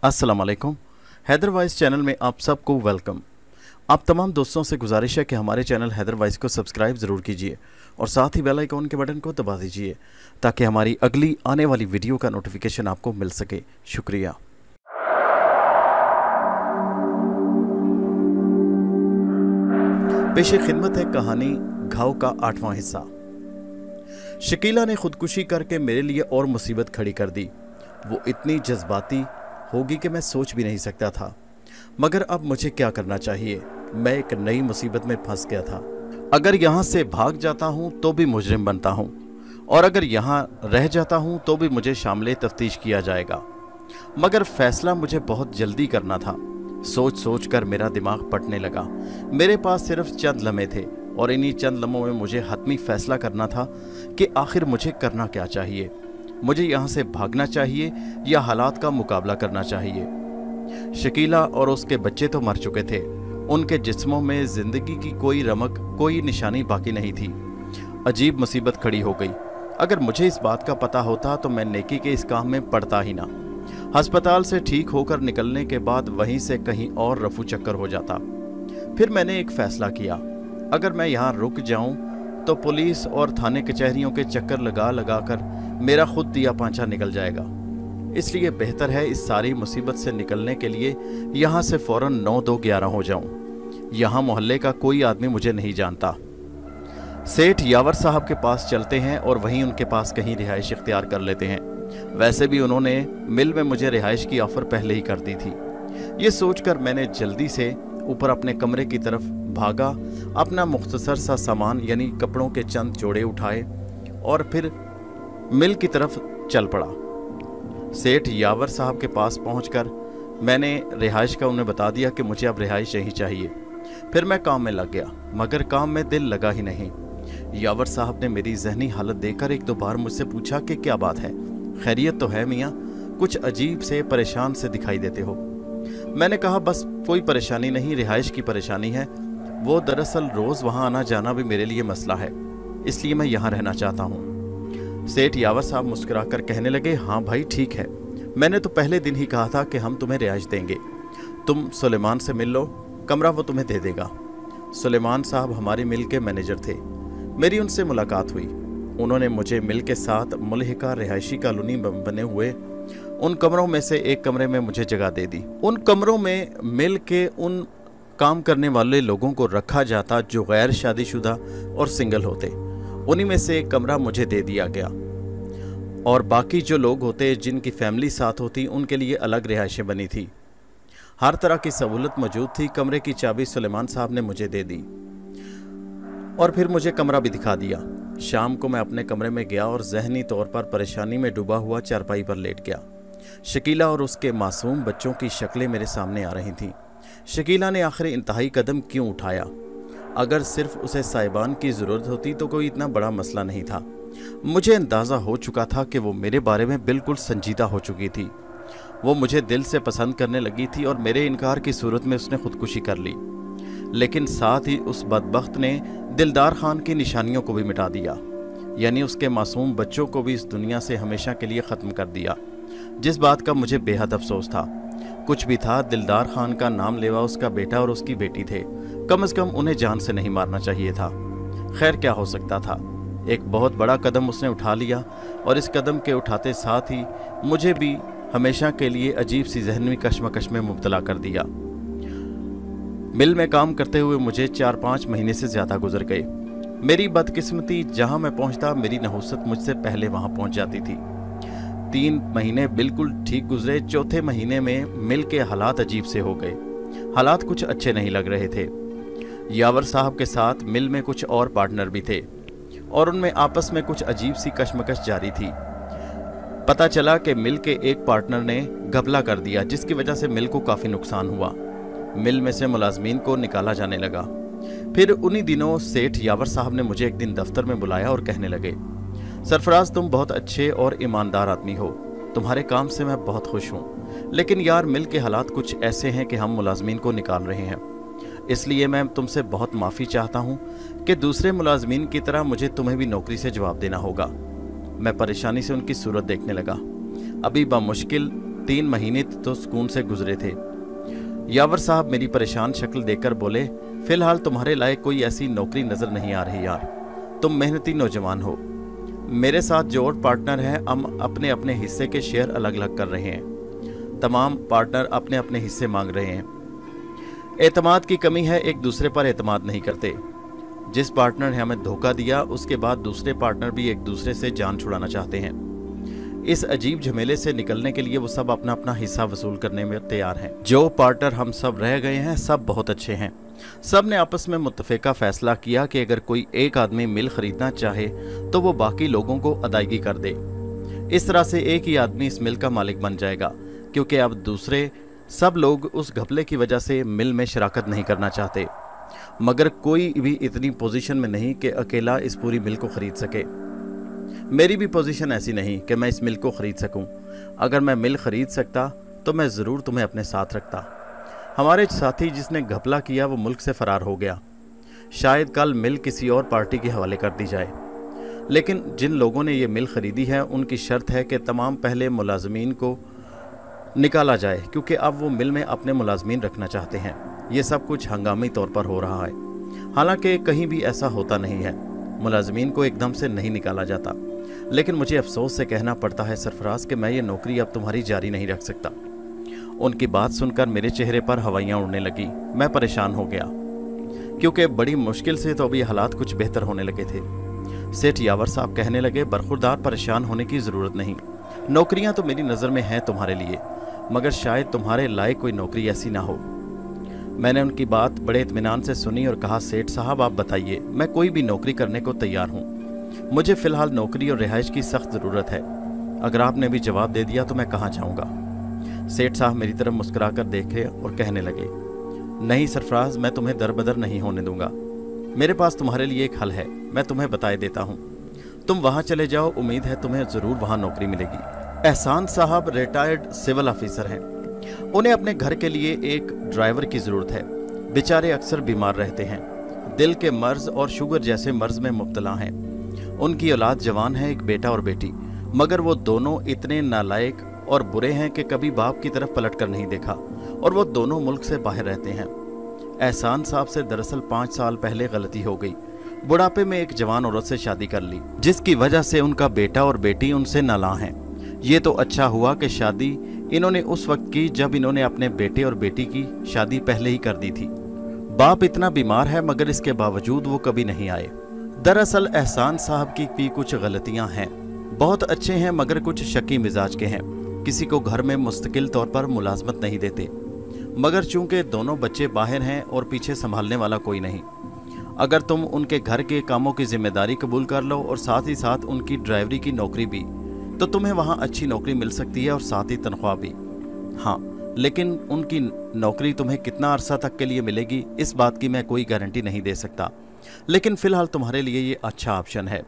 अस्सलाम वालेकुम। Haider voice channel में आप सबको वेलकम। आप तमाम दोस्तों से गुजारिश है कि हमारे चैनल हैदर वॉइस को सब्सक्राइब ज़रूर कीजिए और साथ ही बेल आइकॉन के बटन को दबा दीजिए ताकि हमारी अगली आने वाली वीडियो का नोटिफिकेशन आपको मिल सके। शुक्रिया। पेशे खिदमत है कहानी घाव का 8वां हिस्सा। शकीला ने खुदकुशी करके मेरे लिए और मुसीबत खड़ी कर दी। वो इतनी जज्बाती होगी कि मैं सोच भी नहीं सकता था, मगर अब मुझे क्या करना चाहिए। मैं एक नई मुसीबत में फंस गया था। अगर यहाँ से भाग जाता हूँ तो भी मुजरिम बनता हूँ, और अगर यहाँ रह जाता हूँ तो भी मुझे शामिल तफ्तीश किया जाएगा। मगर फैसला मुझे बहुत जल्दी करना था। सोच सोच कर मेरा दिमाग पटने लगा। मेरे पास सिर्फ चंद लम्हे थे और इन्हीं चंद लम्हों में मुझे हतमी फैसला करना था कि आखिर मुझे करना क्या चाहिए। मुझे यहाँ से भागना चाहिए या हालात का मुकाबला करना चाहिए। शकीला और उसके बच्चे तो मर चुके थे। उनके जिस्मों में जिंदगी की कोई रमक, कोई निशानी बाकी नहीं थी। अजीब मुसीबत खड़ी हो गई। अगर मुझे इस बात का पता होता तो मैं नेकी के इस काम में पड़ता ही ना। अस्पताल से ठीक होकर निकलने के बाद वहीं से कहीं और रफू चक्कर हो जाता। फिर मैंने एक फैसला किया, अगर मैं यहाँ रुक जाऊं तो पुलिस और थाने कचहरियों के चक्कर लगा लगा कर मेरा खुद दिया पांचा निकल जाएगा। इसलिए बेहतर है इस सारी मुसीबत से निकलने के लिए यहाँ से फौरन 9-2-11 हो जाऊं। यहाँ मोहल्ले का कोई आदमी मुझे नहीं जानता। सेठ यावर साहब के पास चलते हैं और वहीं उनके पास कहीं रिहाइश इख्तियार कर लेते हैं। वैसे भी उन्होंने मिल में मुझे रिहाइश की ऑफर पहले ही कर दी थी। ये सोचकर मैंने जल्दी से ऊपर अपने कमरे की तरफ भागा, अपना मुख्तसर सा सामान यानी कपड़ों के चंद जोड़े उठाए और फिर मिल की तरफ चल पड़ा। सेठ यावर साहब के पास पहुंचकर मैंने रिहाइश का उन्हें बता दिया कि मुझे अब रिहाइश यही चाहिए। फिर मैं काम में लग गया, मगर काम में दिल लगा ही नहीं। यावर साहब ने मेरी जहनी हालत देखकर एक दो बार मुझसे पूछा कि क्या बात है, खैरियत तो है मियाँ? कुछ अजीब से परेशान से दिखाई देते हो। मैंने कहा बस कोई परेशानी नहीं, रिहाइश की परेशानी है। वो दरअसल रोज़ वहाँ आना जाना भी मेरे लिए मसला है, इसलिए मैं यहाँ रहना चाहता हूँ। सेठ यावर साहब मुस्कुराकर कहने लगे, हाँ भाई ठीक है, मैंने तो पहले दिन ही कहा था कि हम तुम्हें रिहाइश देंगे। तुम सुलेमान से मिल लो, कमरा वो तुम्हें दे देगा। सुलेमान साहब हमारी मिल के मैनेजर थे। मेरी उनसे मुलाकात हुई। उन्होंने मुझे मिल के साथ मुल्हिका रिहायशी कॉलोनी में बने हुए उन कमरों में से एक कमरे में मुझे जगह दे दी। उन कमरों में मिल के उन काम करने वाले लोगों को रखा जाता जो गैर शादीशुदा और सिंगल होते। उन्हीं में से एक कमरा मुझे दे दिया गया और बाकी जो लोग होते जिनकी फैमिली साथ होती उनके लिए अलग रिहाइशें बनी थी। हर तरह की सहूलत मौजूद थी। कमरे की चाबी सुलेमान साहब ने मुझे दे दी और फिर मुझे कमरा भी दिखा दिया। शाम को मैं अपने कमरे में गया और जहनी तौर पर परेशानी में डूबा हुआ चारपाई पर लेट गया। शकीला और उसके मासूम बच्चों की शक्लें मेरे सामने आ रही थीं। शकीला ने आखिर इंतहाई कदम क्यों उठाया? अगर सिर्फ उसे साहिबान की ज़रूरत होती तो कोई इतना बड़ा मसला नहीं था। मुझे अंदाज़ा हो चुका था कि वो मेरे बारे में बिल्कुल संजीदा हो चुकी थी। वो मुझे दिल से पसंद करने लगी थी और मेरे इनकार की सूरत में उसने खुदकुशी कर ली। लेकिन साथ ही उस बदबख्त ने दिलदार खान की निशानियों को भी मिटा दिया, यानी उसके मासूम बच्चों को भी इस दुनिया से हमेशा के लिए ख़त्म कर दिया, जिस बात का मुझे बेहद अफसोस था। कुछ भी था, दिलदार खान का नाम लेवा उसका बेटा और उसकी बेटी थे। कम से कम उन्हें जान से नहीं मारना चाहिए था। खैर क्या हो सकता था। एक बहुत बड़ा कदम उसने उठा लिया और इस कदम के उठाते साथ ही मुझे भी हमेशा के लिए अजीब सी जहनी कश्मकश में मुब्तला कर दिया। मिल में काम करते हुए मुझे 4-5 महीने से ज़्यादा गुजर गए। मेरी बदकिस्मती, जहां मैं पहुंचता मेरी नहुसत मुझसे पहले वहां पहुंच जाती थी। 3 महीने बिल्कुल ठीक गुजरे। चौथे महीने में मिल के हालात अजीब से हो गए। हालात कुछ अच्छे नहीं लग रहे थे। यावर साहब के साथ मिल में कुछ और पार्टनर भी थे और उनमें आपस में कुछ अजीब सी कश्मकश जारी थी। पता चला कि मिल के एक पार्टनर ने घपला कर दिया, जिसकी वजह से मिल को काफ़ी नुकसान हुआ। मिल में से मुलाजमीन को निकाला जाने लगा। फिर उन्हीं दिनों सेठ यावर साहब ने मुझे एक दिन दफ्तर में बुलाया और कहने लगे, सरफराज तुम बहुत अच्छे और ईमानदार आदमी हो, तुम्हारे काम से मैं बहुत खुश हूँ, लेकिन यार मिल के हालात कुछ ऐसे हैं कि हम मुलाजमीन को निकाल रहे हैं। इसलिए मैं तुमसे बहुत माफ़ी चाहता हूँ कि दूसरे मुलाजमीन की तरह मुझे तुम्हें भी नौकरी से जवाब देना होगा। मैं परेशानी से उनकी सूरत देखने लगा। अभी बामुश्किल 3 महीने तो सुकून से गुजरे थे। यावर साहब मेरी परेशान शक्ल देखकर बोले, फिलहाल तुम्हारे लायक कोई ऐसी नौकरी नजर नहीं आ रही यार, तुम मेहनती नौजवान हो। मेरे साथ जो और पार्टनर हैं, हम अपने अपने हिस्से के शेयर अलग अलग कर रहे हैं। तमाम पार्टनर अपने अपने हिस्से मांग रहे हैं। एतमाद की कमी है, एक दूसरे पर एतमाद नहीं करते। जिस पार्टनर ने हमें धोखा दिया, उसके बाद दूसरे पार्टनर भी एक दूसरे से जान छुड़ाना चाहते हैं। इस अजीब झमेले से निकलने के लिए वो सब अपना अपना हिस्सा वसूल करने में तैयार हैं। जो पार्टनर हम सब रह गए हैं, सब बहुत अच्छे हैं। सब ने आपस में मुत्तफ़िका फैसला किया कि अगर कोई एक आदमी मिल खरीदना चाहे तो वो बाकी लोगों को अदायगी कर दे। इस तरह से एक ही आदमी इस मिल का मालिक बन जाएगा, क्योंकि अब दूसरे सब लोग उस घपले की वजह से मिल में शराकत नहीं करना चाहते। मगर कोई भी इतनी पोजीशन में नहीं कि अकेला इस पूरी मिल को खरीद सके। मेरी भी पोजीशन ऐसी नहीं कि मैं इस मिल को खरीद सकूं। अगर मैं मिल खरीद सकता तो मैं ज़रूर तुम्हें अपने साथ रखता। हमारे साथी जिसने घपला किया वो मुल्क से फरार हो गया। शायद कल मिल किसी और पार्टी के हवाले कर दी जाए। लेकिन जिन लोगों ने ये मिल ख़रीदी है, उनकी शर्त है कि तमाम पहले मुलाजमीन को निकाला जाए, क्योंकि अब वो मिल में अपने मुलाजमीन रखना चाहते हैं। ये सब कुछ हंगामी तौर पर हो रहा है, हालांकि कहीं भी ऐसा होता नहीं है। मुलाजमीन को एकदम से नहीं निकाला जाता। लेकिन मुझे अफसोस से कहना पड़ता है सरफराज कि मैं ये नौकरी अब तुम्हारी जारी नहीं रख सकता। उनकी बात सुनकर मेरे चेहरे पर हवाइयाँ उड़ने लगी। मैं परेशान हो गया, क्योंकि बड़ी मुश्किल से तो अभी हालात कुछ बेहतर होने लगे थे। सेठ यावर साहब कहने लगे, बरखुरदार परेशान होने की ज़रूरत नहीं। नौकरियां तो मेरी नज़र में हैं तुम्हारे लिए, मगर शायद तुम्हारे लायक कोई नौकरी ऐसी ना हो। मैंने उनकी बात बड़े इत्मीनान से सुनी और कहा, सेठ साहब आप बताइए, मैं कोई भी नौकरी करने को तैयार हूँ। मुझे फ़िलहाल नौकरी और रिहाइश की सख्त ज़रूरत है। अगर आपने भी जवाब दे दिया तो मैं कहाँ जाऊँगा। सेठ साहब मेरी तरफ मुस्कुरा कर देखे और कहने लगे, नहीं सरफराज, मैं तुम्हें दरबदर नहीं होने दूंगा। मेरे पास तुम्हारे लिए एक हल है, मैं तुम्हें बताए देता हूँ। तुम वहाँ चले जाओ, उम्मीद है तुम्हें ज़रूर वहाँ नौकरी मिलेगी। एहसान साहब रिटायर्ड सिविल ऑफिसर हैं। उन्हें अपने घर के लिए एक ड्राइवर की ज़रूरत है। बेचारे अक्सर बीमार रहते हैं, दिल के मर्ज और शुगर जैसे मर्ज में मुब्तला हैं। उनकी औलाद जवान है, एक बेटा और बेटी, मगर वो दोनों इतने नालायक और बुरे हैं कि कभी बाप की तरफ पलट कर नहीं देखा, और वो दोनों मुल्क से बाहर रहते हैं। एहसान साहब से दरअसल 5 साल पहले गलती हो गई। बुढ़ापे में एक जवान औरत से शादी कर ली, जिसकी वजह से उनका बेटा और बेटी उनसे नाला हैं। ये तो अच्छा हुआ कि शादी इन्होंने उस वक्त की जब इन्होंने अपने बेटे और बेटी की शादी पहले ही कर दी थी। बाप इतना बीमार है, मगर इसके बावजूद वो कभी नहीं आए। दरअसल एहसान साहब की भी कुछ गलतियां हैं। बहुत अच्छे हैं, मगर कुछ शकी मिजाज के हैं। किसी को घर में मुस्तकिल तौर पर मुलाजमत नहीं देते, मगर चूंकि दोनों बच्चे बाहर हैं और पीछे संभालने वाला कोई नहीं, अगर तुम उनके घर के कामों की जिम्मेदारी कबूल कर लो और साथ ही साथ उनकी ड्राइवरी की नौकरी भी, तो तुम्हें वहाँ अच्छी नौकरी मिल सकती है और साथ ही तनख्वाह भी। हाँ, लेकिन उनकी नौकरी तुम्हें कितना अरसा तक के लिए मिलेगी, इस बात की मैं कोई गारंटी नहीं दे सकता। लेकिन फ़िलहाल तुम्हारे लिए ये अच्छा ऑप्शन है।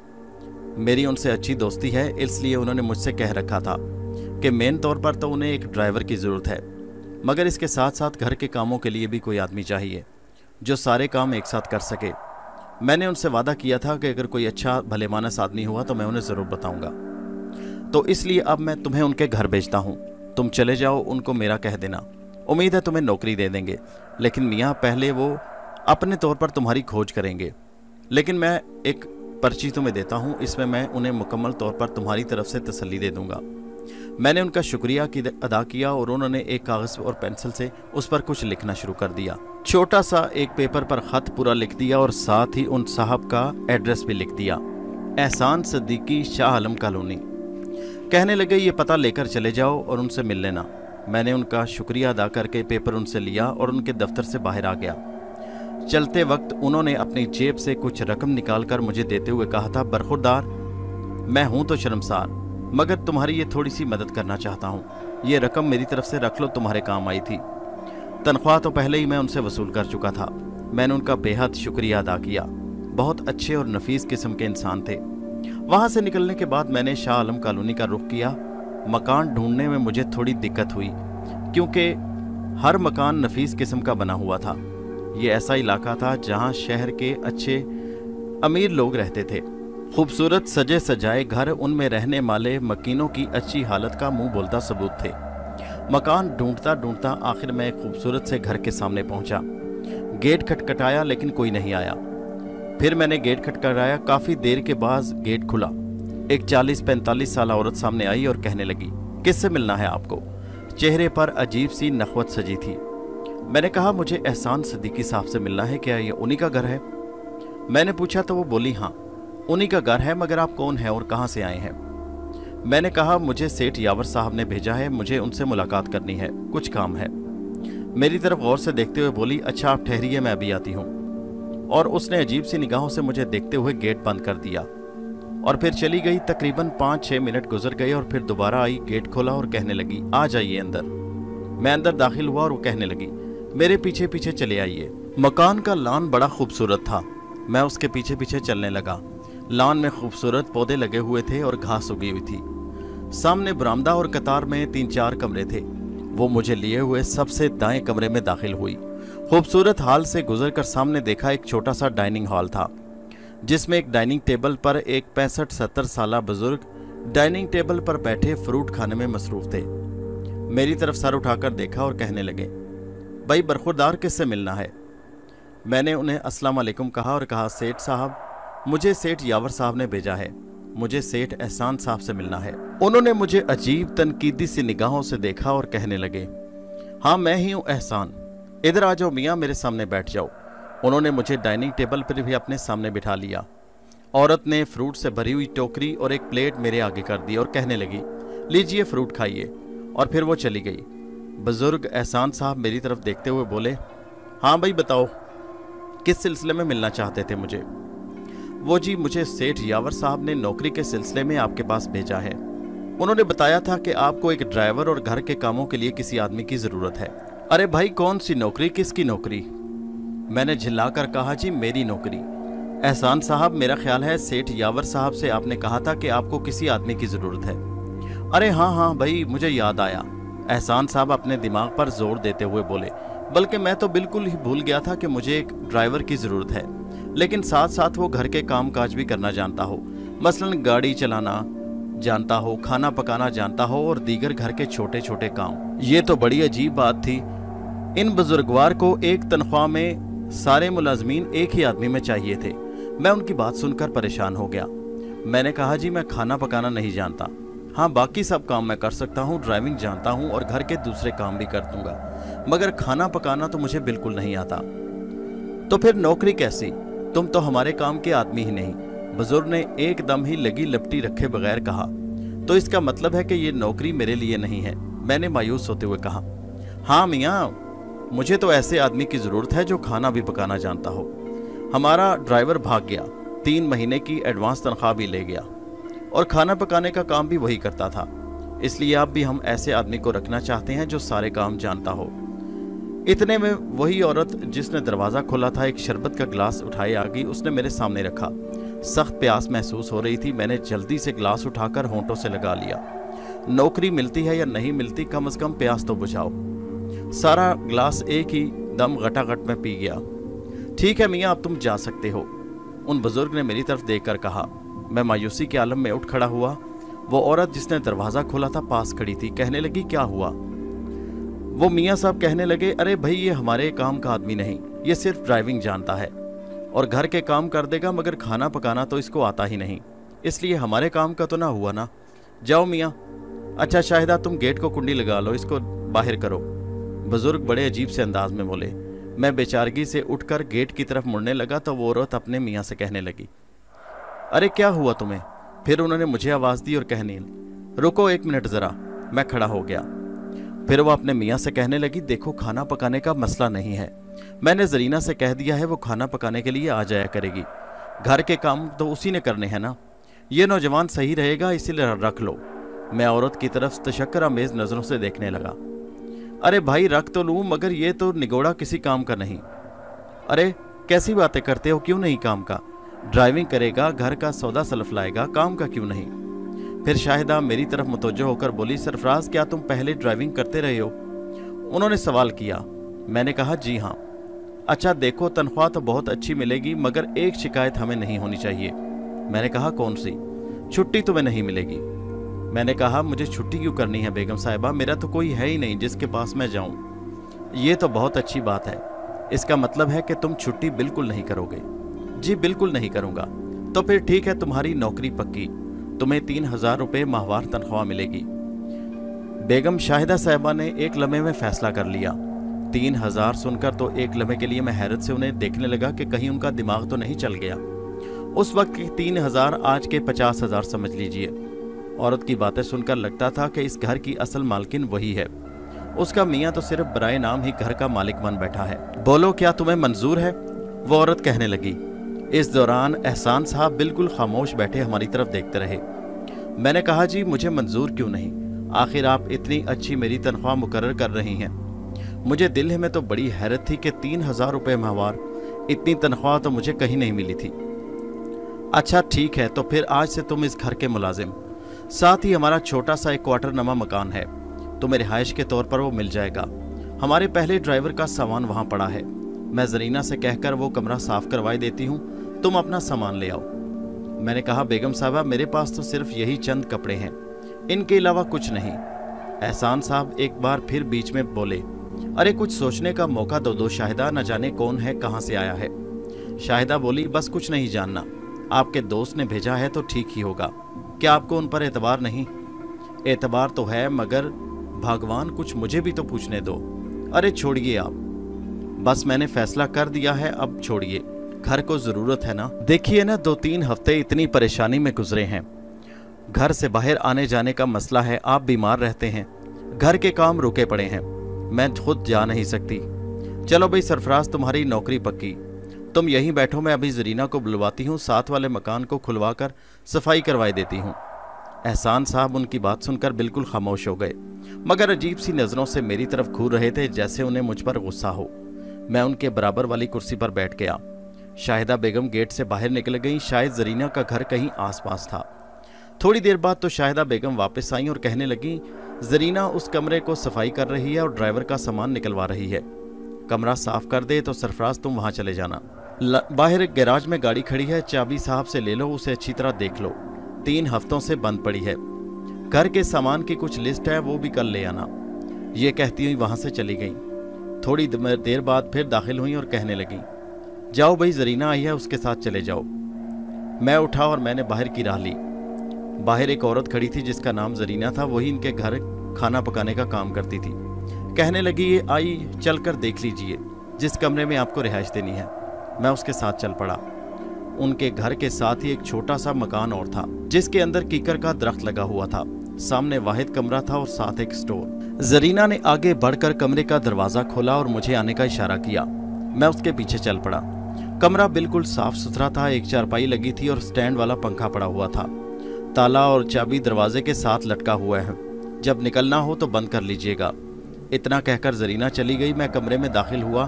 मेरी उनसे अच्छी दोस्ती है, इसलिए उन्होंने मुझसे कह रखा था कि मेन तौर पर तो उन्हें एक ड्राइवर की ज़रूरत है, मगर इसके साथ साथ घर के कामों के लिए भी कोई आदमी चाहिए जो सारे काम एक साथ कर सके। मैंने उनसे वादा किया था कि अगर कोई अच्छा भलेमानस आदमी हुआ तो मैं उन्हें ज़रूर बताऊंगा। तो इसलिए अब मैं तुम्हें उनके घर भेजता हूँ। तुम चले जाओ, उनको मेरा कह देना। उम्मीद है तुम्हें नौकरी दे देंगे, लेकिन मियाँ पहले वो अपने तौर पर तुम्हारी खोज करेंगे। लेकिन मैं एक पर्ची तुम्हें देता हूँ, इसमें मैं उन्हें मुकम्मल तौर पर तुम्हारी तरफ से तसल्ली दे दूंगा। मैंने उनका शुक्रिया अदा किया और उन्होंने एक कागज़ और पेंसिल से उस पर कुछ लिखना शुरू कर दिया। छोटा सा एक पेपर पर ख़त पूरा लिख दिया और साथ ही उन साहब का एड्रेस भी लिख दिया, एहसान सिद्दीकी, शाह आलम कॉलोनी। कहने लगे, ये पता लेकर चले जाओ और उनसे मिल लेना। मैंने उनका शुक्रिया अदा करके पेपर उनसे लिया और उनके दफ्तर से बाहर आ गया। चलते वक्त उन्होंने अपनी जेब से कुछ रकम निकाल कर मुझे देते हुए कहा था, बरखुरदार, मैं हूँ तो शर्मसार, मगर तुम्हारी ये थोड़ी सी मदद करना चाहता हूँ। ये रकम मेरी तरफ से रख लो, तुम्हारे काम आई थी। तनख्वाह तो पहले ही मैं उनसे वसूल कर चुका था। मैंने उनका बेहद शुक्रिया अदा किया। बहुत अच्छे और नफीस किस्म के इंसान थे। वहाँ से निकलने के बाद मैंने शाह आलम कॉलोनी का रुख किया। मकान ढूंढने में मुझे थोड़ी दिक्कत हुई, क्योंकि हर मकान नफीस किस्म का बना हुआ था। ये ऐसा इलाका था जहाँ शहर के अच्छे अमीर लोग रहते थे। खूबसूरत सजे सजाए घर, उनमें रहने वाले मकीनों की अच्छी हालत का मुंह बोलता सबूत थे। मकान ढूंढता ढूंढता आखिर मैं एक खूबसूरत से घर के सामने पहुंचा। गेट खटखटाया लेकिन कोई नहीं आया। फिर मैंने गेट खटखटाया। काफ़ी देर के बाद गेट खुला। एक 40-45 साल औरत सामने आई और कहने लगी, किससे मिलना है आपको? चेहरे पर अजीब सी नखवत सजी थी। मैंने कहा, मुझे एहसान सिद्दीकी साहब से मिलना है, क्या ये उन्हीं का घर है? मैंने पूछा तो वो बोली, हाँ उन्हीं का घर है, मगर आप कौन हैं और कहाँ से आए हैं? मैंने कहा, मुझे सेठ यावर साहब ने भेजा है, मुझे उनसे मुलाकात करनी है, कुछ काम है। मेरी तरफ गौर से देखते हुए बोली, अच्छा आप ठहरिए, मैं अभी आती हूँ। और उसने अजीब सी निगाहों से मुझे देखते हुए गेट बंद कर दिया और फिर चली गई। तकरीबन 5-6 मिनट गुजर गए और फिर दोबारा आई, गेट खोला और कहने लगी, आ जाइए अंदर। मैं अंदर दाखिल हुआ और वो कहने लगी, मेरे पीछे पीछे चले आइए। मकान का लॉन बड़ा खूबसूरत था। मैं उसके पीछे पीछे चलने लगा। लॉन में खूबसूरत पौधे लगे हुए थे और घास उगी हुई थी। सामने बरामदा और कतार में 3-4 कमरे थे। वो मुझे लिए हुए सबसे दाएं कमरे में दाखिल हुई। खूबसूरत हॉल से गुजरकर सामने देखा एक छोटा सा डाइनिंग हॉल था, जिसमें एक डाइनिंग टेबल पर एक 65-70 साला बुजुर्ग डाइनिंग टेबल पर बैठे फ्रूट खाने में मसरूफ थे। मेरी तरफ सर उठाकर देखा और कहने लगे, भाई बरखुरदार किससे मिलना है? मैंने उन्हें अस्सलाम वालेकुम कहा और कहा, सेठ साहब, मुझे सेठ यावर साहब ने भेजा है, मुझे सेठ एहसान साहब से मिलना है। उन्होंने मुझे अजीब तनकीदी सी निगाहों से देखा और कहने लगे, हाँ मैं ही हूँ एहसान, इधर आ जाओ मियाँ, मेरे सामने बैठ जाओ। उन्होंने मुझे डाइनिंग टेबल पर भी अपने सामने बिठा लिया। औरत ने फ्रूट से भरी हुई टोकरी और एक प्लेट मेरे आगे कर दी और कहने लगी, लीजिए फ्रूट खाइए, और फिर वो चली गई। बुजुर्ग एहसान साहब मेरी तरफ देखते हुए बोले, हाँ भाई बताओ, किस सिलसिले में मिलना चाहते थे मुझे? वो जी, मुझे सेठ यावर साहब ने नौकरी के सिलसिले में आपके पास भेजा है। उन्होंने बताया था कि आपको एक ड्राइवर और घर के कामों के लिए किसी आदमी की ज़रूरत है। अरे भाई, कौन सी नौकरी, किसकी नौकरी? मैंने झिल्लाकर कहा, जी मेरी नौकरी। एहसान साहब, मेरा ख्याल है सेठ यावर साहब से आपने कहा था कि आपको किसी आदमी की ज़रूरत है। अरे हाँ हाँ भाई, मुझे याद आया। एहसान साहब अपने दिमाग पर जोर देते हुए बोले, बल्कि मैं तो बिल्कुल ही भूल गया था कि मुझे एक ड्राइवर की ज़रूरत है, लेकिन साथ साथ वो घर के काम काज भी करना जानता हो, मसलन गाड़ी चलाना जानता हो, खाना पकाना जानता हो और दीगर घर के छोटे छोटे काम। ये तो बड़ी अजीब बात थी। इन बुजुर्गवार को एक तनख्वाह में सारे मुलाजमीन एक ही आदमी में चाहिए थे। मैं उनकी बात सुनकर परेशान हो गया। मैंने कहा, जी मैं खाना पकाना नहीं जानता, हाँ बाकी सब काम मैं कर सकता हूँ, ड्राइविंग जानता हूँ और घर के दूसरे काम भी कर दूंगा, मगर खाना पकाना तो मुझे बिल्कुल नहीं आता। तो फिर नौकरी कैसी? तुम तो हमारे काम के आदमी ही नहीं। बुजुर्ग ने एकदम ही लगी लपटी रखे बगैर कहा, तो इसका मतलब है कि ये नौकरी मेरे लिए नहीं है। मैंने मायूस होते हुए कहा, हाँ मियाँ, मुझे तो ऐसे आदमी की ज़रूरत है जो खाना भी पकाना जानता हो। हमारा ड्राइवर भाग गया, 3 महीने की एडवांस तनख्वाह भी ले गया और खाना पकाने का काम भी वही करता था। इसलिए अब भी हम ऐसे आदमी को रखना चाहते हैं जो सारे काम जानता हो। इतने में वही औरत जिसने दरवाज़ा खोला था एक शरबत का गिलास उठाए आ गई। उसने मेरे सामने रखा। सख्त प्यास महसूस हो रही थी। मैंने जल्दी से गिलास उठाकर होंठों से लगा लिया। नौकरी मिलती है या नहीं मिलती, कम से कम प्यास तो बुझाओ। सारा गिलास एक ही दम गटागट में पी गया। ठीक है मियाँ, अब तुम जा सकते हो, उन बुजुर्ग ने मेरी तरफ देखकर कहा। मैं मायूसी के आलम में उठ खड़ा हुआ। वो औरत जिसने दरवाज़ा खोला था पास खड़ी थी। कहने लगी, क्या हुआ? वो मियाँ साहब कहने लगे, अरे भाई ये हमारे काम का आदमी नहीं, ये सिर्फ ड्राइविंग जानता है और घर के काम कर देगा, मगर खाना पकाना तो इसको आता ही नहीं, इसलिए हमारे काम का तो ना हुआ ना। जाओ मियाँ। अच्छा शाहिदा, तुम गेट को कुंडी लगा लो, इसको बाहर करो। बुजुर्ग बड़े अजीब से अंदाज में बोले। मैं बेचारगी से उठकर गेट की तरफ मुड़ने लगा तो वो औरत अपने मियाँ से कहने लगी, अरे क्या हुआ तुम्हें? फिर उन्होंने मुझे आवाज़ दी और कहने, रुको 1 मिनट ज़रा। मैं खड़ा हो गया। फिर वो अपने मियाँ से कहने लगी, देखो खाना पकाने का मसला नहीं है, मैंने जरीना से कह दिया है, वो खाना पकाने के लिए आ जाया करेगी, घर के काम तो उसी ने करने हैं ना। ये नौजवान सही रहेगा, इसीलिए रख लो। मैं औरत की तरफ तशक्कर आमेज़ नज़रों से देखने लगा। अरे भाई रख तो लूँ, मगर ये तो निगोड़ा किसी काम का नहीं। अरे कैसी बातें करते हो, क्यों नहीं काम का? ड्राइविंग करेगा, घर का सौदा सलफ लाएगा, काम का क्यों नहीं? फिर शाहिदा मेरी तरफ मुतवज्जो होकर बोली, सरफराज क्या तुम पहले ड्राइविंग करते रहे हो? उन्होंने सवाल किया। मैंने कहा, जी हाँ। अच्छा देखो, तनख्वाह तो बहुत अच्छी मिलेगी, मगर एक शिकायत हमें नहीं होनी चाहिए। मैंने कहा, कौन सी? छुट्टी तुम्हें नहीं मिलेगी। मैंने कहा, मुझे छुट्टी क्यों करनी है बेगम साहिबा, मेरा तो कोई है ही नहीं जिसके पास मैं जाऊं। ये तो बहुत अच्छी बात है, इसका मतलब है कि तुम छुट्टी बिल्कुल नहीं करोगे। जी बिल्कुल नहीं करूंगा। तो फिर ठीक है, तुम्हारी नौकरी पक्की, तुम्हें 3000 रुपये माहवार तनख्वाह मिलेगी। बेगम शाहिदा साहिबा ने एक लम्हे में फैसला कर लिया। 3000 सुनकर तो एक लम्हे के लिए मैं हैरत से उन्हें देखने लगा कि कहीं उनका दिमाग तो नहीं चल गया। उस वक्त के 3000 आज के 50,000 समझ लीजिए। औरत की बातें सुनकर लगता था कि इस घर की असल मालकिन वही है, उसका मियाँ तो सिर्फ बराए नाम ही घर का मालिक बन बैठा है। बोलो, क्या तुम्हें मंजूर है? वो औरत कहने लगी। इस दौरान एहसान साहब बिल्कुल खामोश बैठे हमारी तरफ देखते रहे। मैंने कहा, जी मुझे मंजूर क्यों नहीं, आखिर आप इतनी अच्छी मेरी तनख्वाह मुकर्रर कर रही हैं। मुझे दिल में तो बड़ी हैरत थी कि 3000 रुपये माहवार, इतनी तनख्वाह तो मुझे कहीं नहीं मिली थी। अच्छा ठीक है, तो फिर आज से तुम इस घर के मुलाजिम, साथ ही हमारा छोटा सा एक क्वार्टर नमा मकान है, तुम्हें रिहाइश के तौर पर वो मिल जाएगा। हमारे पहले ड्राइवर का सामान वहाँ पड़ा है, मैं जरीना से कहकर वो कमरा साफ करवाई देती हूँ, तुम अपना सामान ले आओ। मैंने कहा, बेगम साहबा मेरे पास तो सिर्फ यही चंद कपड़े हैं, इनके अलावा कुछ नहीं। एहसान साहब एक बार फिर बीच में बोले, अरे कुछ सोचने का मौका दो शाहिदा, न जाने कौन है, कहाँ से आया है। शाहिदा बोली, बस कुछ नहीं जानना, आपके दोस्त ने भेजा है तो ठीक ही होगा। क्या आपको उन पर एतबार नहीं? एतबार तो है, मगर भगवान कुछ मुझे भी तो पूछने दो। अरे छोड़िए आप, बस मैंने फैसला कर दिया है, अब छोड़िए, घर को जरूरत है ना। देखिए ना, 2-3 हफ्ते इतनी परेशानी में गुजरे हैं, घर से बाहर आने जाने का मसला है, आप बीमार रहते हैं, घर के काम रुके पड़े हैं, मैं खुद जा नहीं सकती। चलो भाई सरफराज, तुम्हारी नौकरी पक्की, तुम यहीं बैठो, मैं अभी जरीना को बुलवाती हूँ, साथ वाले मकान को खुलवा कर सफाई करवाई देती हूँ। एहसान साहब उनकी बात सुनकर बिल्कुल खामोश हो गए, मगर अजीब सी नज़रों से मेरी तरफ घूर रहे थे, जैसे उन्हें मुझ पर गुस्सा हो। मैं उनके बराबर वाली कुर्सी पर बैठ गया। शाहिदा बेगम गेट से बाहर निकल गई, शायद जरीना का घर कहीं आसपास था। थोड़ी देर बाद तो शाहिदा बेगम वापस आई और कहने लगी, जरीना उस कमरे को सफाई कर रही है और ड्राइवर का सामान निकलवा रही है, कमरा साफ कर दे तो सरफराज तुम वहाँ चले जाना। बाहर गैराज में गाड़ी खड़ी है, चाबी साहब से ले लो, उसे अच्छी तरह देख लो, 3 हफ्तों से बंद पड़ी है। घर के सामान की कुछ लिस्ट है, वो भी कल ले आना। ये कहती हुई वहाँ से चली गई। थोड़ी देर बाद फिर दाखिल हुई और कहने लगी, जाओ भाई जरीना आई है, उसके साथ चले जाओ। मैं उठा और मैंने बाहर की राह ली। बाहर एक औरत खड़ी थी जिसका नाम जरीना था, वही इनके घर खाना पकाने का काम करती थी। कहने लगी, ये आई चल कर देख लीजिए जिस कमरे में आपको रिहाइश देनी है। मैं उसके साथ चल पड़ा। उनके घर के साथ ही एक छोटा सा मकान और था, जिसके अंदर कीकर का दरख्त लगा हुआ था, सामने वाहिद कमरा था और साथ एक स्टोर। जरीना ने आगे बढ़कर कमरे का दरवाजा खोला और मुझे आने का इशारा किया। मैं उसके पीछे चल पड़ा। कमरा बिल्कुल साफ सुथरा था, एक चारपाई लगी थी और स्टैंड वाला पंखा पड़ा हुआ था। ताला और चाबी दरवाजे के साथ लटका हुआ है, जब निकलना हो तो बंद कर लीजिएगा। इतना कहकर जरीना चली गई। मैं कमरे में दाखिल हुआ,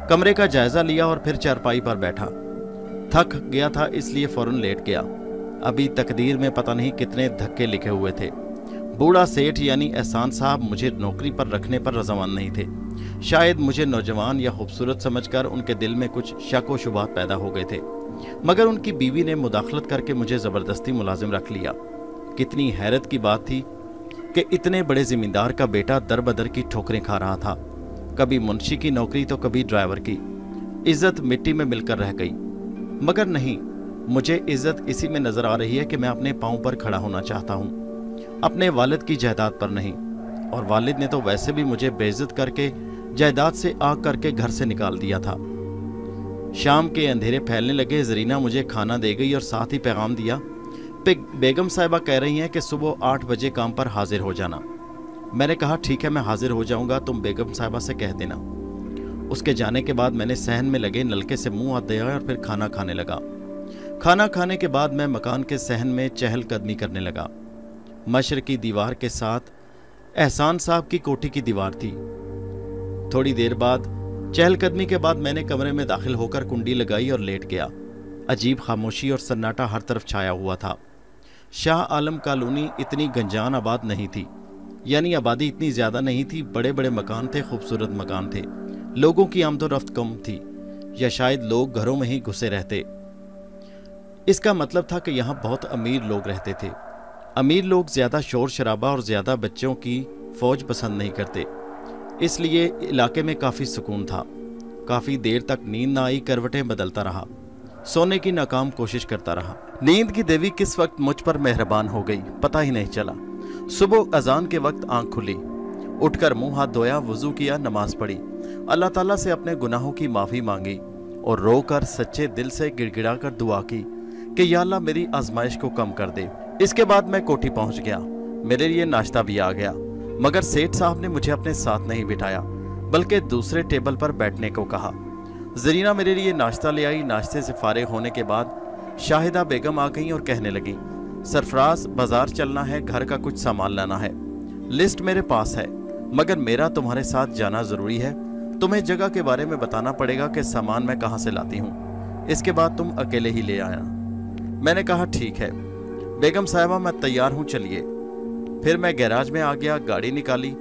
कमरे का जायजा लिया और फिर चारपाई पर बैठा। थक गया था इसलिए फौरन लेट गया। अभी तकदीर में पता नहीं कितने धक्के लिखे हुए थे। बूढ़ा सेठ यानी एहसान साहब मुझे नौकरी पर रखने पर रज़ामंद नहीं थे। शायद मुझे नौजवान या खूबसूरत समझकर उनके दिल में कुछ शक व शुबहात पैदा हो गए थे, मगर उनकी बीवी ने मुदाखलत करके मुझे ज़बरदस्ती मुलाजिम रख लिया। कितनी हैरत की बात थी कि इतने बड़े ज़मींदार का बेटा दर बदर की ठोकरें खा रहा था, कभी मुंशी की नौकरी तो कभी ड्राइवर की। इज्जत मिट्टी में मिलकर रह गई। मगर नहीं, मुझे इज्जत इसी में नज़र आ रही है कि मैं अपने पाँव पर खड़ा होना चाहता हूँ, अपने वालिद की जायदाद पर नहीं। और वालिद ने तो वैसे भी मुझे बेइज्जत करके जायदाद से आग करके घर से निकाल दिया था। शाम के अंधेरे फैलने लगे। जरीना मुझे खाना दे गई और साथ ही पैगाम दिया, बेगम साहिबा कह रही हैं कि सुबह 8 बजे काम पर हाजिर हो जाना। मैंने कहा ठीक है, मैं हाजिर हो जाऊंगा, तुम बेगम साहिबा से कह देना। उसके जाने के बाद मैंने सहन में लगे नलके से मुंह हाथ दिया और फिर खाना खाने लगा। खाना खाने के बाद मैं मकान के सहन में चहलकदमी करने लगा। मशरकी दीवार के साथ एहसान साहब की कोठी की दीवार थी। थोड़ी देर बाद चहलकदमी के बाद मैंने कमरे में दाखिल होकर कुंडी लगाई और लेट गया। अजीब खामोशी और सन्नाटा हर तरफ छाया हुआ था। शाह आलम कॉलोनी इतनी गंजान आबाद नहीं थी, यानी आबादी इतनी ज़्यादा नहीं थी। बड़े बड़े मकान थे, खूबसूरत मकान थे, लोगों की आमदोरफ्त कम थी, या शायद लोग घरों में ही घुसे रहते। इसका मतलब था कि यहाँ बहुत अमीर लोग रहते थे। امیر لوگ زیادہ شور شرابہ اور زیادہ بچوں کی فوج پسند نہیں کرتے، اس لیے علاقے میں کافی سکون تھا۔ کافی دیر تک نیند نہ آئی، کروٹیں بدلتا رہا، سونے کی ناکام کوشش کرتا رہا۔ نیند کی دیوی کس وقت مجھ پر مہربان ہو گئی پتہ ہی نہیں چلا۔ صبح اذان کے وقت آنکھ کھلی، اٹھ کر منہ ہاتھ دھویا، وضو کیا، نماز پڑھی، اللہ تعالیٰ سے اپنے گناہوں کی معافی مانگی اور رو کر سچے دل سے گڑ گڑا کر دعا کی کہ یا اللہ میری آزمائش کو کم کر دے۔ اس کے بعد میں کوٹھی پہنچ گیا۔ میرے لیے ناشتہ بھی آ گیا، مگر سیٹھ صاحب نے مجھے اپنے ساتھ نہیں بٹھایا بلکہ دوسرے ٹیبل پر بیٹھنے کو کہا۔ زرینہ میرے لیے ناشتہ لے آئی۔ ناشتے سے فارغ ہونے کے بعد شاہدہ بیگم آ گئیں اور کہنے لگیں، سرفراز بازار چلنا ہے، گھر کا کچھ سامان لانا ہے، لسٹ میرے پاس ہے، مگر میرا تمہارے ساتھ جانا ضروری ہے، تمہیں جگہ کے بارے میں بتانا پڑے گا کہ سامان میں کہاں سے لاتی ہوں، اس کے بعد تم اکیلے ہی لے آیا۔ میں نے کہا ٹھیک ہے بیگم صاحبہ، میں تیار ہوں، چلیے۔ پھر میں گیراج میں آ گیا، گاڑی نکالی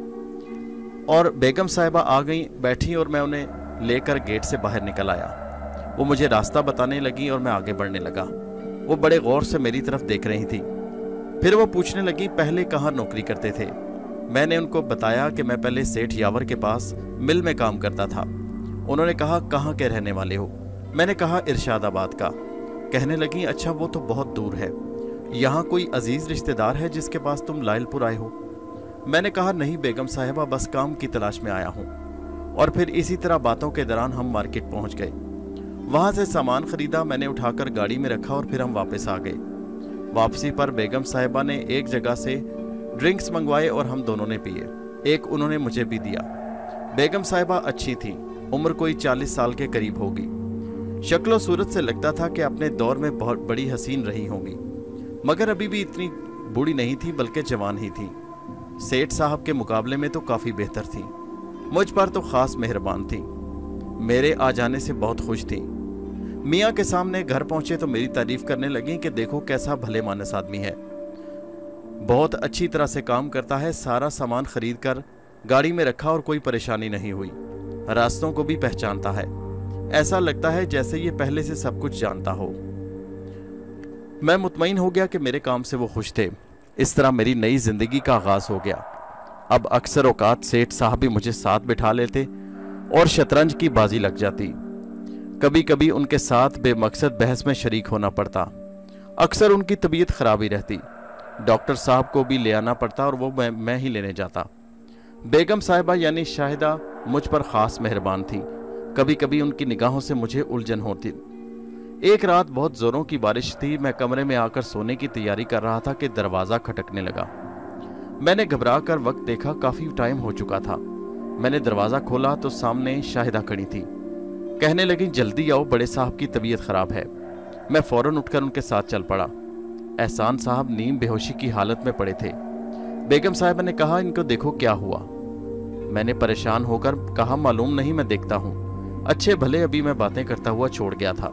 اور بیگم صاحبہ آ گئیں، بیٹھی اور میں انہیں لے کر گیٹ سے باہر نکل آیا۔ وہ مجھے راستہ بتانے لگی اور میں آگے بڑھنے لگا۔ وہ بڑے غور سے میری طرف دیکھ رہی تھی۔ پھر وہ پوچھنے لگی پہلے کہاں نوکری کرتے تھے؟ میں نے ان کو بتایا کہ میں پہلے سیٹھ یاور کے پاس مل میں کام کرتا تھا۔ انہوں نے کہا کہاں کے رہنے والے ہو؟ میں نے کہا ارشاد آباد کا۔ کہنے لگیں اچھا وہ تو بہت دور ہے، یہاں کوئی عزیز رشتہ دار ہے جس کے پاس تم لائل پور آئے ہو؟ میں نے کہا نہیں بیگم صاحبہ، بس کام کی تلاش میں آیا ہوں۔ اور پھر اسی طرح باتوں کے دوران ہم مارکیٹ پہنچ گئے، وہاں سے سامان خریدا، میں نے اٹھا کر گاڑی میں رکھا اور پھر ہم واپس آ گئے۔ واپسی پر بیگم صاحبہ نے ایک جگہ سے ڈرنکس منگوائے اور ہم دونوں نے پیے، ایک انہوں نے مجھے بھی دیا۔ بیگم صاحبہ اچھی تھیں، عمر کوئی 40 سال کے قریب ہوگی، شکل و صورت سے لگتا تھا کہ اپنے دور میں بہت بڑی حسین رہی ہوں گی، مگر ابھی بھی اتنی بوڑھی نہیں تھی بلکہ جوان ہی تھی۔ سیٹھ صاحب کے مقابلے میں تو کافی بہتر تھی، مجھ پر تو خاص مہربان تھی، میرے آ جانے سے بہت خوش تھی۔ میاں کے سامنے گھر پہنچے تو میری تعریف کرنے لگیں کہ دیکھو کیسا بھلے مانس آدمی ہے، بہت اچھی طرح سے کام کرتا ہے، سارا سامان خرید کر گاڑی میں رکھا اور کوئی پریشانی نہیں ہوئی، راستوں کو بھی پہچانتا ہے، ایسا لگتا ہے جیسے یہ پہلے سے سب کچھ جانتا ہو۔ میں مطمئن ہو گیا کہ میرے کام سے وہ خوش تھے۔ اس طرح میری نئی زندگی کا آغاز ہو گیا۔ اب اکثر اوقات سیٹھ صاحب بھی مجھے ساتھ بٹھا لیتے اور شطرنج کی بازی لگ جاتی۔ کبھی کبھی ان کے ساتھ بے مقصد بحث میں شریک ہونا پڑتا۔ اکثر ان کی طبیعت خراب ہی رہتی، ڈاکٹر صاحب کو بھی لے آنا پڑتا اور وہ میں ہی لینے جاتا۔ بیگم صاحبہ یعنی شاہدہ مجھ پر خاص مہربان تھی، کبھی کبھی ان کی نگاہوں سے مجھے الجھن ہوتی۔ ایک رات بہت زوروں کی بارش تھی، میں کمرے میں آ کر سونے کی تیاری کر رہا تھا کہ دروازہ کھٹکنے لگا۔ میں نے گھبرا کر وقت دیکھا، کافی ٹائم ہو چکا تھا۔ میں نے دروازہ کھولا تو سامنے شاہدہ کھڑی تھی، کہنے لگی جلدی آؤ، بڑے صاحب کی طبیعت خراب ہے۔ میں فوراً اٹھ کر ان کے ساتھ چل پڑا۔ احسان صاحب نیم بے ہوشی کی حالت میں پڑے تھے۔ بیگم صاحبہ نے کہا ان کو دیکھو کیا ہوا؟ میں نے پریشان ہو کر کہا معلوم نہیں، میں دیکھتا ہوں، اچھے بھلے ابھی میں باتیں کرتا ہوا چھوڑ گیا تھا۔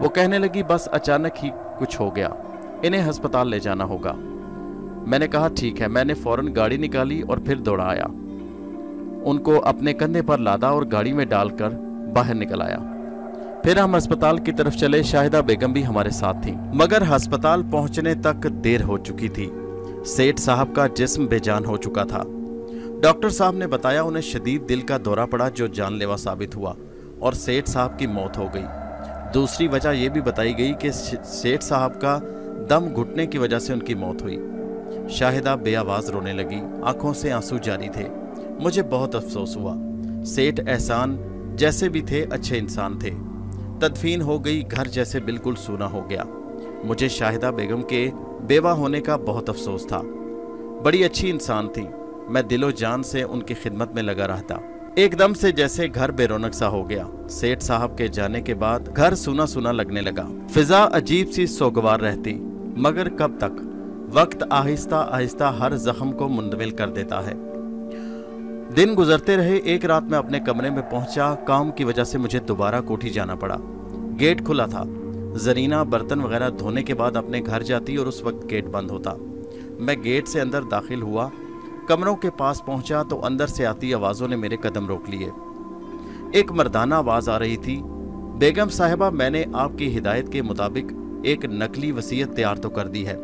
وہ کہنے لگی بس اچانک ہی کچھ ہو گیا، انہیں ہسپتال لے جانا ہوگا۔ میں نے کہا ٹھیک ہے۔ میں نے فوراً گاڑی نکالی اور پھر دوڑا آیا، ان کو اپنے کندھے پر لادا اور گاڑی میں ڈال کر باہر نکل آیا۔ پھر ہم ہسپتال کی طرف چلے، شاہدہ بیگم بھی ہمارے ساتھ تھی، مگر ہسپتال پہنچنے تک دیر ہو چکی تھی۔ سیٹھ صاحب کا جسم بے جان ہو چکا تھا۔ ڈاکٹر صاحب نے بتایا انہیں شدید دل کا دورہ پڑا جو جان لیوا ثابت ہوا اور سیٹھ صاحب کی موت ہو گئی۔ دوسری وجہ یہ بھی بتائی گئی کہ سیٹھ صاحب کا دم گھٹنے کی وجہ سے ان کی موت ہوئی۔ شاہدہ بے آواز رونے لگی، آنکھوں سے آنسو جاری تھے۔ مجھے بہت افسوس ہوا۔ سیٹھ احسان جیسے بھی تھے اچھے انسان تھے۔ تدفین ہو گئی، گھر جیسے بالکل سونا ہو گیا۔ مجھے شاہدہ بیگم کے بیوہ ہونے کا بہت افسوس تھا، بڑی اچھی انسان تھی، میں دل و جان سے ان کی خدمت میں لگا رہتا۔ ایک دم سے جیسے گھر بے رونق سا ہو گیا۔ سیٹھ صاحب کے جانے کے بعد گھر سونا سونا لگنے لگا، فضا عجیب سی سوگوار رہتی، مگر کب تک؟ وقت آہستہ آہستہ ہر زخم کو منتقل کر دیتا ہے۔ دن گزرتے رہے، ایک رات میں اپنے کمرے میں پہنچا، کام کی وجہ سے مجھے دوبارہ کوٹھی جانا پڑا۔ گیٹ کھلا تھا، زرینہ برتن وغیرہ دھونے کے بعد اپنے گھر جاتی اور اس وقت گیٹ بند ہوتا۔ میں گیٹ سے اندر داخل ہوا، کمروں کے پاس پہنچا تو اندر سے آتی آوازوں نے میرے قدم روک لیے۔ ایک مردانہ آواز آ رہی تھی، بیگم صاحبہ میں نے آپ کی ہدایت کے مطابق ایک نقلی وصیت تیار تو کر دی ہے،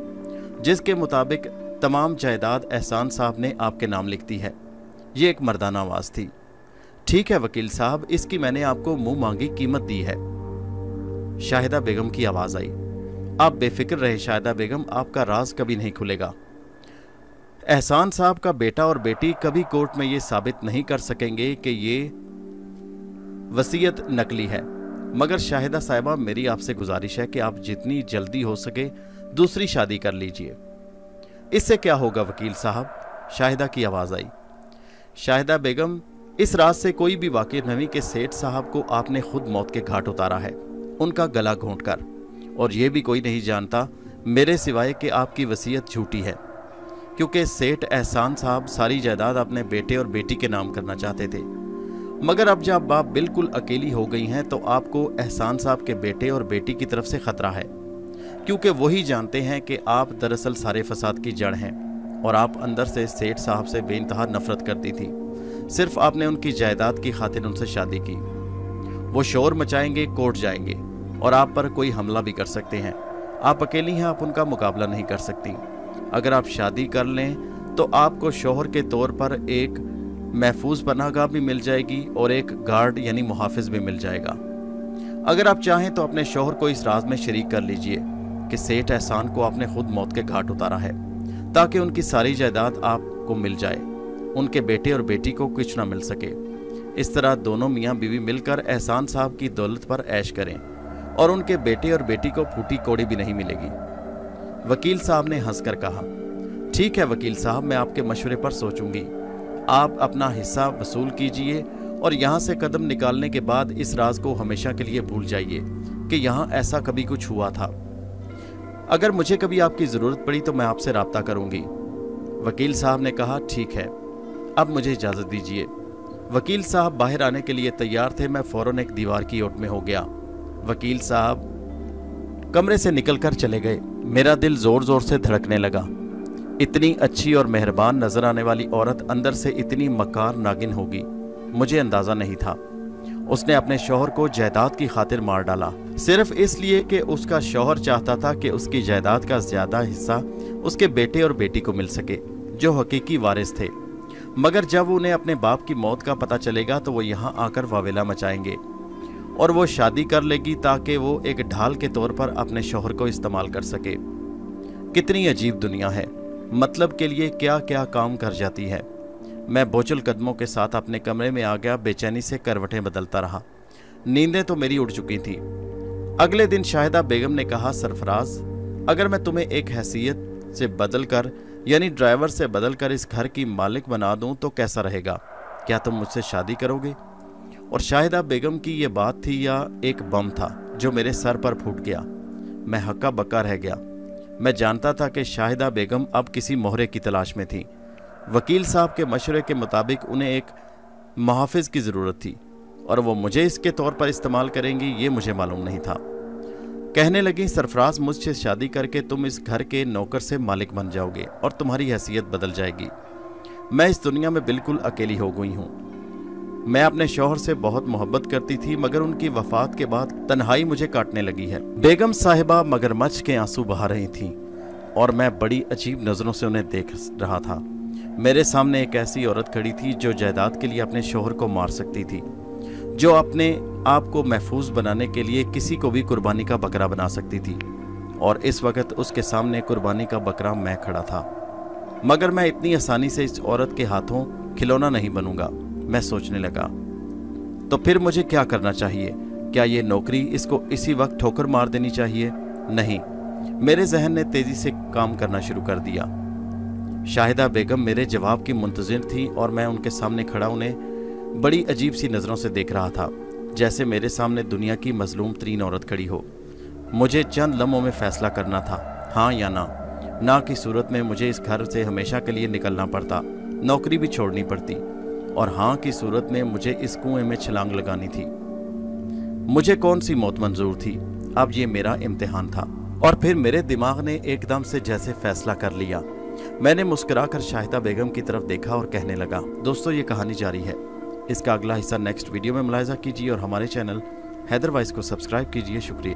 जिसके मुताबिक तमाम जायदाद एहसान साहब ने आपके नाम लिख दी है। ये एक मर्दाना आवाज़ थी। ठीक है वकील साहब, इसकी मैंने आपको मुंह मांगी कीमत दी है। शाहिदा बेगम की आवाज़ आई। आप बेफिक्र रहे शाहिदा बेगम, आपका राज कभी नहीं खुलेगा। एहसान साहब का बेटा और बेटी कभी कोर्ट में ये साबित नहीं कर सकेंगे कि ये वसीयत नकली है। मगर शाहिदा साहिबा, मेरी आपसे गुजारिश है कि आप जितनी जल्दी हो सके दूसरी शादी कर लीजिए। इससे क्या होगा वकील साहब? शाहिदा की आवाज़ आई। शाहिदा बेगम, इस रात से कोई भी वाकिफ नहीं कि सेठ साहब को आपने खुद मौत के घाट उतारा है, उनका गला घोंट कर। और ये भी कोई नहीं जानता मेरे सिवाय कि आपकी वसीयत झूठी है, क्योंकि सेठ एहसान साहब सारी जायदाद अपने बेटे और बेटी के नाम करना चाहते थे। मगर अब जब आप बिल्कुल अकेली हो गई हैं तो आपको एहसान साहब के बेटे और बेटी की तरफ से खतरा है, क्योंकि वही जानते हैं कि आप दरअसल सारे फसाद की जड़ हैं और आप अंदर से सेठ साहब से बेइंतहा नफरत करती थी। सिर्फ आपने उनकी जायदाद की खातिर उनसे शादी की। वो शोर मचाएंगे, कोर्ट जाएंगे और आप पर कोई हमला भी कर सकते हैं। आप अकेली हैं, आप उनका मुकाबला नहीं कर सकती। अगर आप शादी कर लें तो आपको शौहर के तौर पर एक महफूज पनाहगाह भी मिल जाएगी और एक गार्ड यानी मुहाफिज भी मिल जाएगा। अगर आप चाहें तो अपने शौहर को इस राज में शरीक कर लीजिए कि सेठ एहसान को आपने खुद मौत के घाट उतारा है, ताकि उनकी सारी जायदाद आपको मिल जाए, उनके बेटे और बेटी को कुछ ना मिल सके। इस तरह दोनों मियाँ बीवी मिलकर एहसान साहब की दौलत पर ऐश करें और उनके बेटे और बेटी को फूटी कौड़ी भी नहीं मिलेगी। वकील साहब ने हंसकर कहा, ठीक है वकील साहब, मैं आपके मशवरे पर सोचूंगी। आप अपना हिस्सा वसूल कीजिए और यहाँ से कदम निकालने के बाद इस राज को हमेशा के लिए भूल जाइए कि यहाँ ऐसा कभी कुछ हुआ था। अगर मुझे कभी आपकी ज़रूरत पड़ी तो मैं आपसे राब्ता करूंगी। वकील साहब ने कहा, ठीक है, अब मुझे इजाज़त दीजिए। वकील साहब बाहर आने के लिए तैयार थे। मैं फौरन एक दीवार की ओट में हो गया। वकील साहब कमरे से निकलकर चले गए। मेरा दिल ज़ोर ज़ोर से धड़कने लगा। इतनी अच्छी और मेहरबान नजर आने वाली औरत अंदर से इतनी मकार नागिन होगी, मुझे अंदाजा नहीं था। उसने अपने शौहर को जायदाद की खातिर मार डाला, सिर्फ इसलिए कि उसका शौहर चाहता था कि उसकी जायदाद का ज्यादा हिस्सा उसके बेटे और बेटी को मिल सके, जो हकीकी वारिस थे। मगर जब उन्हें अपने बाप की मौत का पता चलेगा तो वो यहाँ आकर वावेला मचाएंगे और वो शादी कर लेगी ताकि वो एक ढाल के तौर पर अपने शौहर को इस्तेमाल कर सके। कितनी अजीब दुनिया है, मतलब के लिए क्या क्या काम कर जाती है। मैं बोझल कदमों के साथ अपने कमरे में आ गया। बेचैनी से करवटें बदलता रहा। नींदें तो मेरी उड़ चुकी थी। अगले दिन शाहिदा बेगम ने कहा, सरफराज, अगर मैं तुम्हें एक हैसियत से बदल कर यानी ड्राइवर से बदल कर इस घर की मालिक बना दूं तो कैसा रहेगा? क्या तुम मुझसे शादी करोगे? और शाहिदा बेगम की ये बात थी या एक बम था जो मेरे सर पर फूट गया। मैं हक्का बक्का रह गया। मैं जानता था कि शाहिदा बेगम अब किसी मोहरे की तलाश में थी। वकील साहब के मशवरे के मुताबिक उन्हें एक मुहाफिज की ज़रूरत थी और वो मुझे इसके तौर पर इस्तेमाल करेंगी, ये मुझे मालूम नहीं था। कहने लगी, सरफराज, मुझसे शादी करके तुम इस घर के नौकर से मालिक बन जाओगे और तुम्हारी हैसियत बदल जाएगी। मैं इस दुनिया में बिल्कुल अकेली हो गई हूँ। मैं अपने शौहर से बहुत मोहब्बत करती थी, मगर उनकी वफात के बाद तन्हाई मुझे काटने लगी है। बेगम साहिबा मगरमच्छ के आंसू बहा रही थीं और मैं बड़ी अजीब नज़रों से उन्हें देख रहा था। मेरे सामने एक ऐसी औरत खड़ी थी जो जायदाद के लिए अपने शौहर को मार सकती थी, जो अपने आप को महफूज बनाने के लिए किसी को भी कुर्बानी का बकरा बना सकती थी। और इस वक्त उसके सामने कुर्बानी का बकरा मैं खड़ा था। मगर मैं इतनी आसानी से इस औरत के हाथों खिलौना नहीं बनूंगा। मैं सोचने लगा, तो फिर मुझे क्या करना चाहिए? क्या ये नौकरी इसको इसी वक्त ठोकर मार देनी चाहिए? नहीं, मेरे जहन ने तेजी से काम करना शुरू कर दिया। शाहिदा बेगम मेरे जवाब की मुंतज़िर थी और मैं उनके सामने खड़ा उन्हें बड़ी अजीब सी नज़रों से देख रहा था, जैसे मेरे सामने दुनिया की मजलूम तरीन औरत खड़ी हो। मुझे चंद लम्हों में फैसला करना था, हाँ या ना की सूरत में मुझे इस घर से हमेशा के लिए निकलना पड़ता, नौकरी भी छोड़नी पड़ती, और हाँ की सूरत में मुझे इस कुएं में छलांग लगानी थी। मुझे कौन सी मौत मंजूर थी? अब ये मेरा इम्तिहान था। और फिर मेरे दिमाग ने एकदम से जैसे फैसला कर लिया। मैंने मुस्कुराकर शाहिदा बेगम की तरफ देखा और कहने लगा, दोस्तों ये कहानी जारी है। इसका अगला हिस्सा नेक्स्ट वीडियो में मुलाहिजा कीजिए और हमारे चैनल हैदर वॉइस को सब्सक्राइब कीजिए। शुक्रिया।